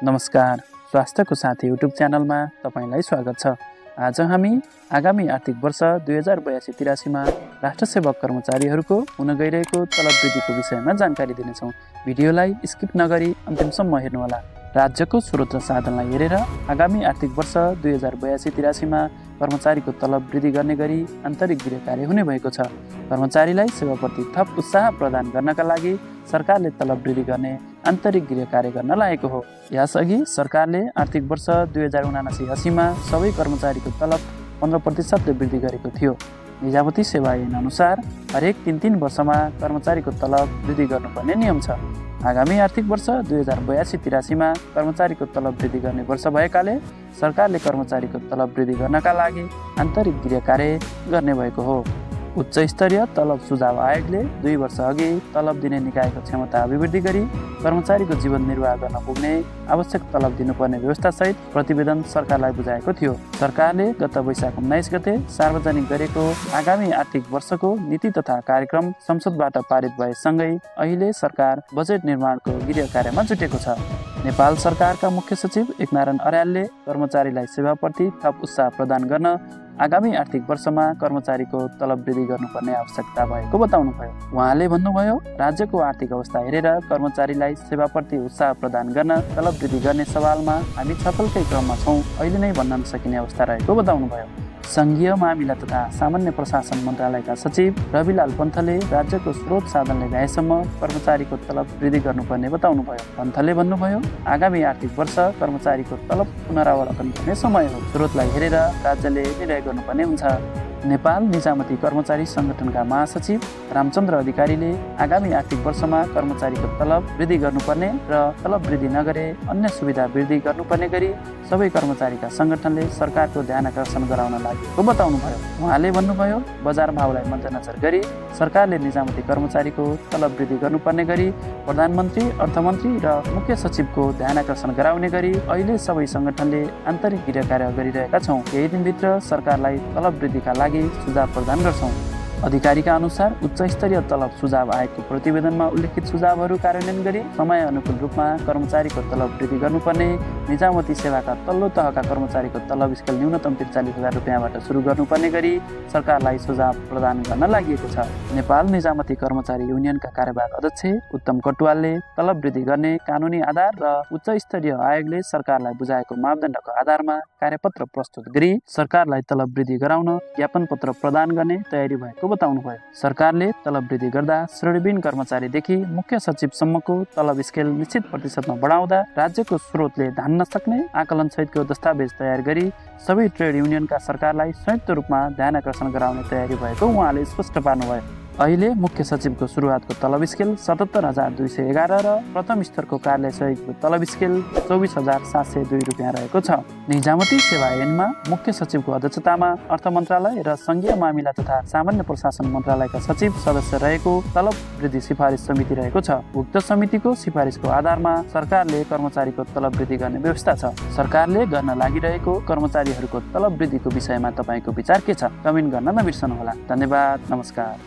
नमस्कार, स्वास्थ्यको साथी युट्युब च्यानलमा तपाईलाई स्वागत छ। आज हामी आगामी आर्थिक वर्ष 2082-83 मा राष्ट्र सेवक कर्मचारीहरूको हुन गइरहेको तलब वृद्धिको विषयमा जानकारी दिनेछौँ। भिडियोलाई स्किप नगरी अन्तिमसम्म हेर्नुहोला। राज्यको स्रोत र साधनलाई हेरेर आगामी आर्थिक वर्ष 2082-83 मा कर्मचारीको तलब वृद्धि गर्ने गरी आन्तरिक गृह कार्य हुने भएको छ। कर्मचारीलाई सेवाप्रति थप उत्साह प्रदान गर्नका लागि सरकारले तलब वृद्धि गर्ने आन्तरिक गृह कार्य गर्न लागेको हो। यसअघि सरकारले आर्थिक वर्ष 2079-80 मा सबै कर्मचारीको तलब 15% ले वृद्धि गरेको थियो। निजामती सेवा ऐन अनुसार हरेक 3 वर्षमा कर्मचारीको तलब वृद्धि गर्नुपर्ने नियम छ। आगामी आर्थिक वर्ष 2082-83 मा कर्मचारीको तलब वृद्धि गर्ने वर्ष भएकाले सरकारले कर्मचारीको तलब वृद्धि गर्नका लागि आन्तरिक गृह कार्य गर्ने भएको हो। उच्च स्तरीय तलब सुझाव आयोगले 2 वर्ष अघि तलब दिने निकायको क्षमता अभिवृद्धि गरी कर्मचारीको जीवन निर्वाह गर्न पुग्ने आवश्यक तलब दिनुपर्ने व्यवस्थासहित प्रतिवेदन सरकारलाई बुझाएको थियो। सरकारले गत वैशाख 19 गते सार्वजनिक गरेको आगामी आर्थिक वर्षको नीति तथा कार्यक्रम संसदबाट पारित भएसँगै अहिले सरकार बजेट निर्माणको गृह कार्यमा जुटेको छ। नेपाल सरकारका मुख्य सचिव एकनारायण अर्यालले कर्मचारीलाई सेवाप्रति थप उत्साह प्रदान गर्न आगामी आर्थिक वर्षमा कर्मचारीको तलब वृद्धि गर्नुपर्ने आवश्यकता भएको बताउनुभयो। उहाँले भन्नुभयो, राज्यको आर्थिक अवस्था हेरेर कर्मचारीलाई सेवाप्रति उत्साह प्रदान गर्न तलब वृद्धि गर्ने सवालमा हामी छलफलकै क्रममा छौँ, अहिले नै भन्न नसकिने अवस्था रहेको बताउनुभयो। संघीय मामिला तथा सामान्य प्रशासन मन्त्रालयका सचिव रविलाल पन्थले राज्यको स्रोत साधनले भ्याएसम्म कर्मचारीको तलब वृद्धि गर्नुपर्ने बताउनुभयो। पन्थले भन्नुभयो, आगामी आर्थिक वर्ष कर्मचारीको तलब पुनरावलोकन गर्ने समय हो। स्रोतलाई हेरेर राज्यले निर्णय गर्नुपर्ने हुन्छ। नेपाल निजामती कर्मचारी संगठनका महासचिव रामचन्द्र अधिकारीले आगामी आर्थिक वर्षमा कर्मचारीको तलब वृद्धि गर्नुपर्ने र तलब वृद्धि नगरे अन्य सुविधा वृद्धि गर्नुपर्ने गरी सबै कर्मचारीका संगठनले सरकारको ध्यान आकर्षण गराउन लागेको बताउनुभयो। उहाँले भन्नुभयो, बजार भावलाई मध्यनजर गरी सरकारले निजामती कर्मचारीको तलब वृद्धि गर्नुपर्ने गरी प्रधानमन्त्री, अर्थमन्त्री र मुख्य सचिवको ध्यान आकर्षण गराउने गरी अहिले सबै संगठनले आन्तरिक गृह कार्य गरिरहेका छौँ। केही दिनभित्र सरकारलाई तलब वृद्धिका लागि सुझाव प्रदान गर्छौँ। अधिकारीका अनुसार उच्च स्तरीय तलब सुझाव आयोगको प्रतिवेदनमा उल्लेखित सुझावहरू कार्यान्वयन गरी समय अनुकूल रूपमा कर्मचारीको तलब वृद्धि गर्नुपर्ने, निजामती सेवाका तल्लो तहका कर्मचारीको तलब स्केल न्यूनतम 43,000 रुपियाँबाट सुरु गर्नुपर्ने गरी सरकारलाई सुझाव प्रदान गर्न लागि छ। नेपाल निजामती कर्मचारी युनियनका कार्यवाहक अध्यक्ष उत्तम कटुवालले तलब वृद्धि गर्ने कानुनी आधार र उच्च स्तरीय आयोगले सरकारलाई बुझाएको मापदण्डको आधारमा कार्यपत्र प्रस्तुत गरी सरकारलाई तलब वृद्धि गराउन ज्ञापन पत्र प्रदान गर्ने तयारी भएको बताउनुभयो। सरकारले तलब वृद्धि गर्दा श्रेणीबिन कर्मचारीदेखि मुख्य सचिवसम्मको तलब स्केल निश्चित प्रतिशतमा बढाउँदा राज्यको स्रोतले धान्न सक्ने आकलन सहितको दस्तावेज तयार गरी सबै ट्रेड युनियनका सरकारलाई संयुक्त रूपमा ध्यान आकर्षण गराउने तयारी भएको उहाँले स्पष्ट पार्नुभयो। अहिले मुख्य सचिवको सुरुवातको तलब स्केल 77,211 र प्रथम स्तरको कार्यालय सहयोगको तलब स्केल 24,702 रुपियाँ रहेको छ। निजामती सेवा ऐनमा मुख्य सचिवको अध्यक्षतामा अर्थ मन्त्रालय र संघीय मामिला तथा सामान्य प्रशासन मन्त्रालयका सचिव सदस्य रहेको तलब वृद्धि सिफारिस समिति रहेको छ। उक्त समितिको सिफारिसको आधारमा सरकारले कर्मचारीको तलब वृद्धि गर्ने व्यवस्था छ। सरकारले गर्न लागिरहेको कर्मचारीहरूको तलब वृद्धिको विषयमा तपाईँको विचार के छ? कमेन्ट गर्न नबिर्सनुहोला। धन्यवाद। नमस्कार।